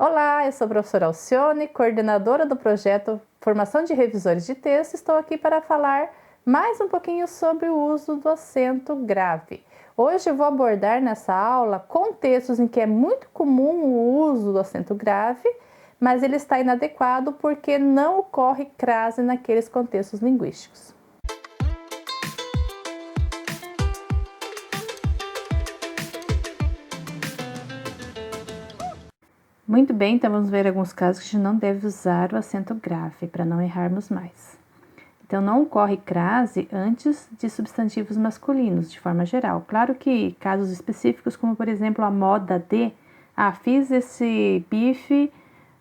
Olá, eu sou a professora Alcione, coordenadora do projeto Formação de Revisores de Texto. Estou aqui para falar mais um pouquinho sobre o uso do acento grave. Hoje eu vou abordar nessa aula contextos em que é muito comum o uso do acento grave, mas ele está inadequado porque não ocorre crase naqueles contextos linguísticos. Muito bem, então vamos ver alguns casos que a gente não deve usar o acento grave, para não errarmos mais. Então, não ocorre crase antes de substantivos masculinos, de forma geral. Claro que casos específicos, como por exemplo a moda de, fiz esse bife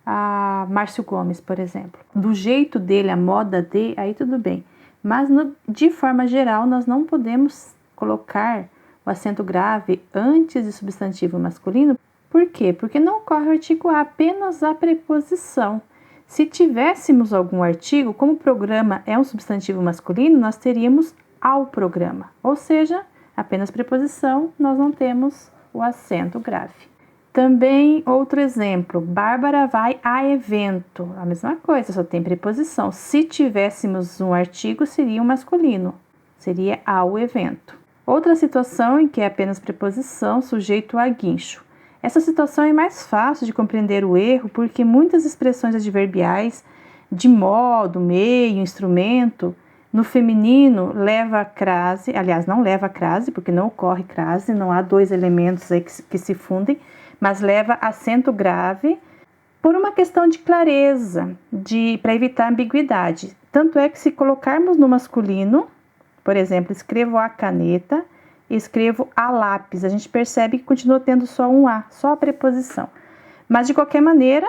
a Márcio Gomes, por exemplo. Do jeito dele, a moda de, aí tudo bem. Mas de forma geral, nós não podemos colocar o acento grave antes de substantivo masculino. Por quê? Porque não ocorre o artigo a, apenas a preposição. Se tivéssemos algum artigo, como o programa é um substantivo masculino, nós teríamos ao programa. Ou seja, apenas preposição, nós não temos o acento grave. Também outro exemplo, Bárbara vai a evento. A mesma coisa, só tem preposição. Se tivéssemos um artigo, seria um masculino, seria ao evento. Outra situação em que é apenas preposição, sujeito a guincho. Essa situação é mais fácil de compreender o erro porque muitas expressões adverbiais de modo, meio, instrumento, no feminino leva a crase, aliás, não leva a crase, porque não ocorre crase, não há dois elementos aí que se fundem, mas leva acento grave por uma questão de clareza, para evitar ambiguidade. Tanto é que se colocarmos no masculino, por exemplo, escrevo a caneta, escrevo a lápis, a gente percebe que continua tendo só um A, só a preposição. Mas de qualquer maneira,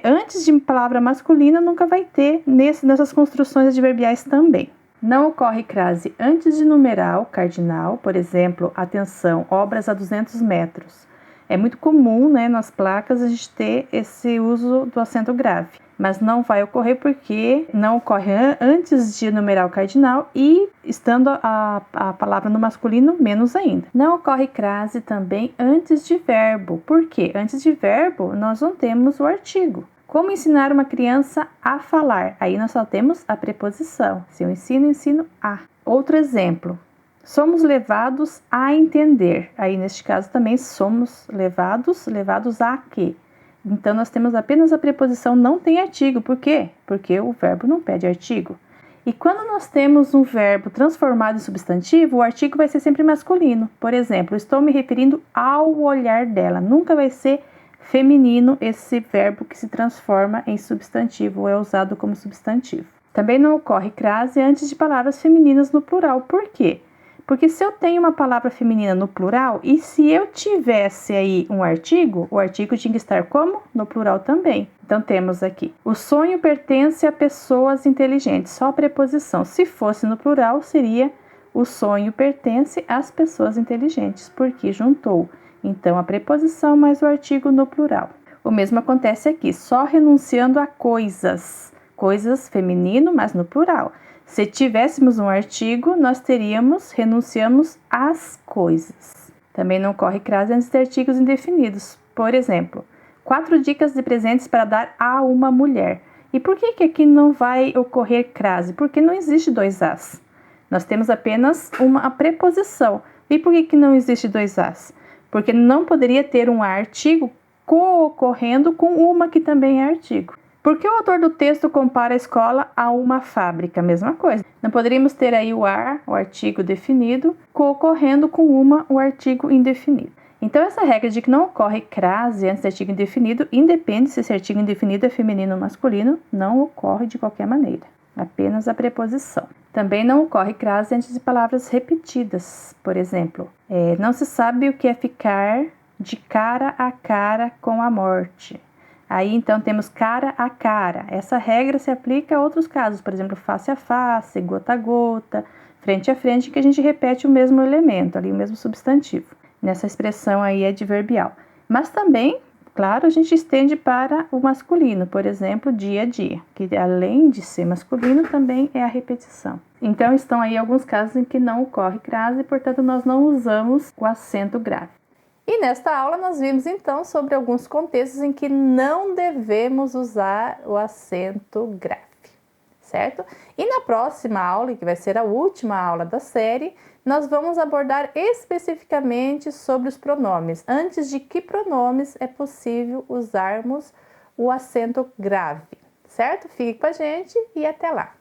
antes de palavra masculina, nunca vai ter nessas construções adverbiais também. Não ocorre crase antes de numeral cardinal, por exemplo, atenção, obras a 200 metros. É muito comum, nas placas a gente ter esse uso do acento grave, mas não vai ocorrer porque não ocorre antes de numeral cardinal e estando a palavra no masculino, menos ainda. Não ocorre crase também antes de verbo. Por quê? Antes de verbo, nós não temos o artigo. Como ensinar uma criança a falar? Aí nós só temos a preposição. Se eu ensino a. Outro exemplo. Somos levados a entender. Aí, neste caso, também somos levados a quê? Então, nós temos apenas a preposição, não tem artigo. Por quê? Porque o verbo não pede artigo. E quando nós temos um verbo transformado em substantivo, o artigo vai ser sempre masculino. Por exemplo, estou me referindo ao olhar dela. Nunca vai ser feminino esse verbo que se transforma em substantivo ou é usado como substantivo. Também não ocorre crase antes de palavras femininas no plural. Por quê? Porque se eu tenho uma palavra feminina no plural, e se eu tivesse aí um artigo, o artigo tinha que estar como? No plural também. Então temos aqui, o sonho pertence a pessoas inteligentes, só a preposição. Se fosse no plural, seria o sonho pertence às pessoas inteligentes, porque juntou, então, a preposição mais o artigo no plural. O mesmo acontece aqui, só renunciando a coisas. Coisas feminino, mas no plural. Se tivéssemos um artigo, nós teríamos, renunciamos às coisas. Também não ocorre crase antes de artigos indefinidos. Por exemplo, 4 dicas de presentes para dar a uma mulher. E por que aqui não vai ocorrer crase? Porque não existe 2 As. Nós temos apenas uma preposição. E por que não existe 2 As? Porque não poderia ter um artigo co-ocorrendo com uma que também é artigo. Por que o autor do texto compara a escola a uma fábrica? Mesma coisa. Não poderíamos ter aí o artigo definido, co-ocorrendo com o artigo indefinido. Então, essa regra de que não ocorre crase antes do artigo indefinido, independe se esse artigo indefinido é feminino ou masculino, não ocorre de qualquer maneira. Apenas a preposição. Também não ocorre crase antes de palavras repetidas. Por exemplo, não se sabe o que é ficar de cara a cara com a morte. Aí, então, temos cara a cara. Essa regra se aplica a outros casos, por exemplo, face a face, gota a gota, frente a frente, que a gente repete o mesmo elemento, ali, o mesmo substantivo. Nessa expressão aí adverbial. Mas também, claro, a gente estende para o masculino, por exemplo, dia a dia, que além de ser masculino, também é a repetição. Então, estão aí alguns casos em que não ocorre crase, e, portanto, nós não usamos o acento grave. E nesta aula nós vimos então sobre alguns contextos em que não devemos usar o acento grave, certo? E na próxima aula, que vai ser a última aula da série, nós vamos abordar especificamente sobre os pronomes. Antes de que pronomes é possível usarmos o acento grave, certo? Fique com a gente e até lá!